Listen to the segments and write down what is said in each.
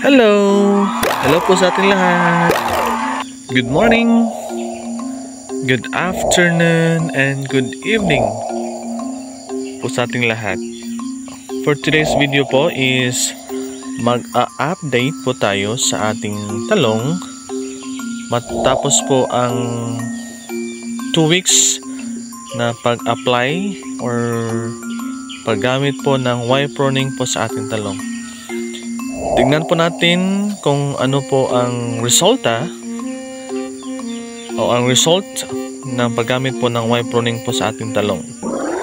Hello! Hello po sa ating lahat. Good morning, good afternoon, and good evening po sa ating lahat. For today's video po is mag-update po tayo sa ating talong matapos po ang 2 weeks na pag-apply or paggamit po ng Y-Proning po sa ating talong. Tingnan po natin kung ano po ang resulta o ang result ng paggamit po ng Y-Proning po sa ating talong.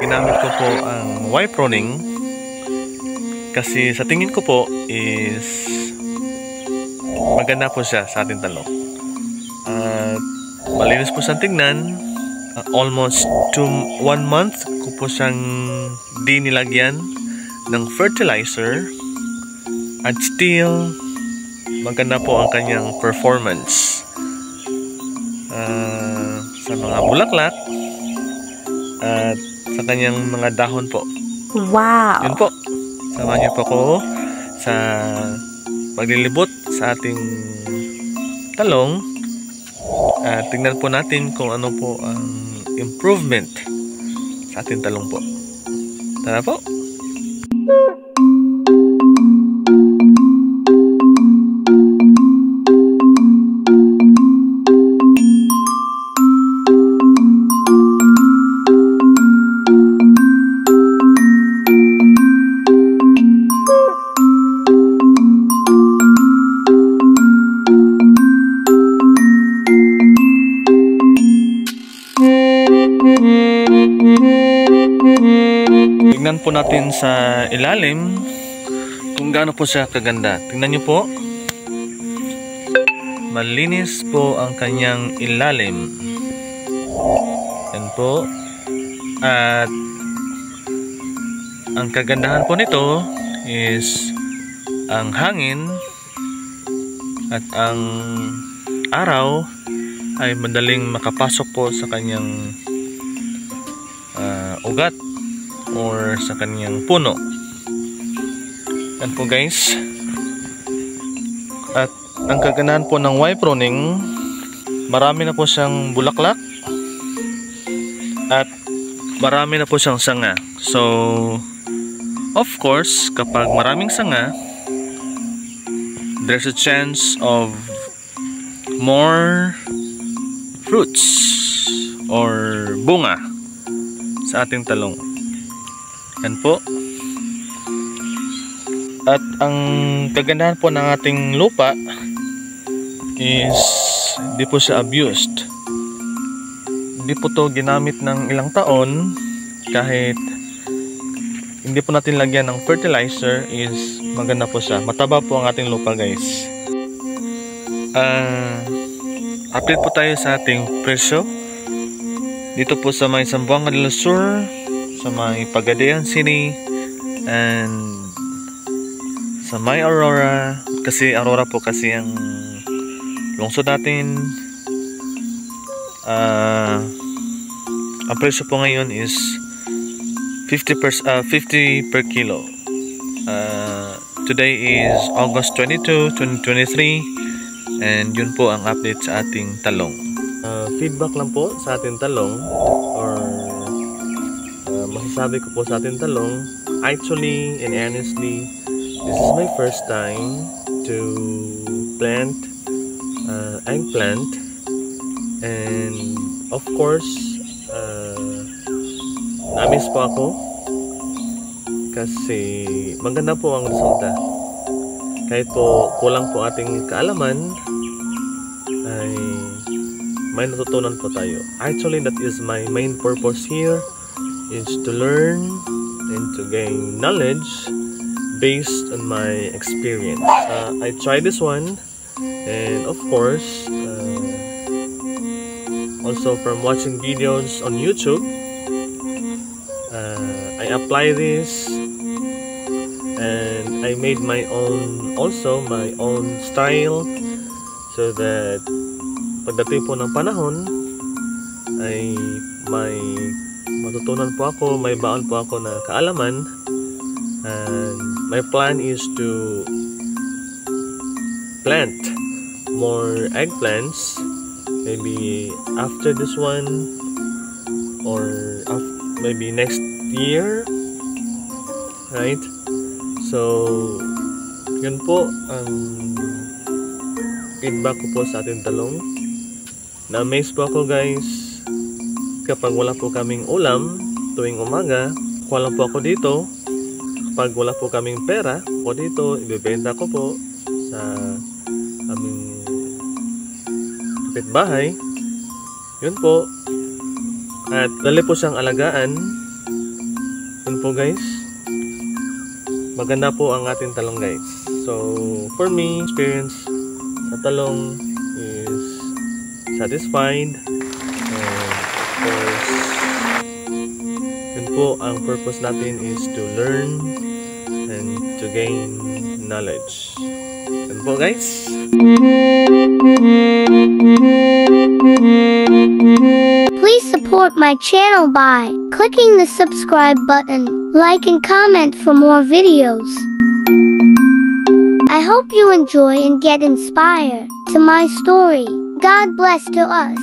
Ginamit ko po ang Y-Proning kasi sa tingin ko po is maganda po siya sa ating talong. Malinis po siyang tingnan. Almost 1 month ko po siyang di nilagyan ng fertilizer. At still, maganda po ang kanyang performance sa mga bulaklak at sa kanyang mga dahon po. Wow! Yun po. Samahan niyo po ko sa paglilibot sa ating talong. Tingnan po natin kung ano po ang improvement sa ating talong po. Tara po! Tingnan po natin sa ilalim kung gaano po siya kaganda. Tingnan nyo po. Malinis po ang kanyang ilalim. Yan po. At ang kagandahan po nito is ang hangin at ang araw ay madaling makapasok po sa kanyang ugat or sa kanyang puno. Yan po guys. At ang kagandahan po ng Y-Proning, marami na po siyang bulaklak at marami na po siyang sanga. So of course, kapag maraming sanga, there's a chance of more fruits or bunga sa ating talong. Yan po. At ang kagandahan po ng ating lupa is hindi po siya abused. Hindi po to ginamit ng ilang taon kahit hindi po natin lagyan ng fertilizer is maganda po siya. Mataba po ang ating lupa guys. Update po tayo sa ating presyo. Dito po sa may Zamboanga del Sur, sa may Pagadian City, and sa may Aurora. Kasi Aurora po kasi ang lungsod natin. Ang presyo po ngayon is 50 per kilo. Today is August 22, 2023, and yun po ang update sa ating talong. Feedback lang po sa ating talong or masasabi ko po sa ating talong, actually and honestly, this is my first time to plant eggplant, and of course na-miss po ako kasi maganda po ang resulta. Kahit po kulang po ating kaalaman, ay may natutunan po tayo. Actually, that is my main purpose here, is to learn and to gain knowledge based on my experience. I tried this one, and of course also from watching videos on YouTube, I apply this and I made my own, also my own style, so that pagdating po ng panahon ay may matutunan po ako, may baon po ako na kaalaman, and my plan is to plant more eggplants, maybe after this one or maybe next year, right? So yun po ang feedback ko po sa ating talong. Na-amaze po ako guys kapag wala po kaming ulam tuwing umaga, kuha lang po ako dito. Kapag wala po kaming pera, ako dito, ibebenta ko po sa aming kapitbahay. Yun po. At dali po siyang alagaan. Yun po guys. Maganda po ang ating talong guys. So, for me, experience sa talong is satisfied. And of course, yun po, ang purpose natin is to learn and to gain knowledge. Yun po guys. Please support my channel by clicking the subscribe button, like and comment for more videos. I hope you enjoy and get inspired to my story. God bless to us.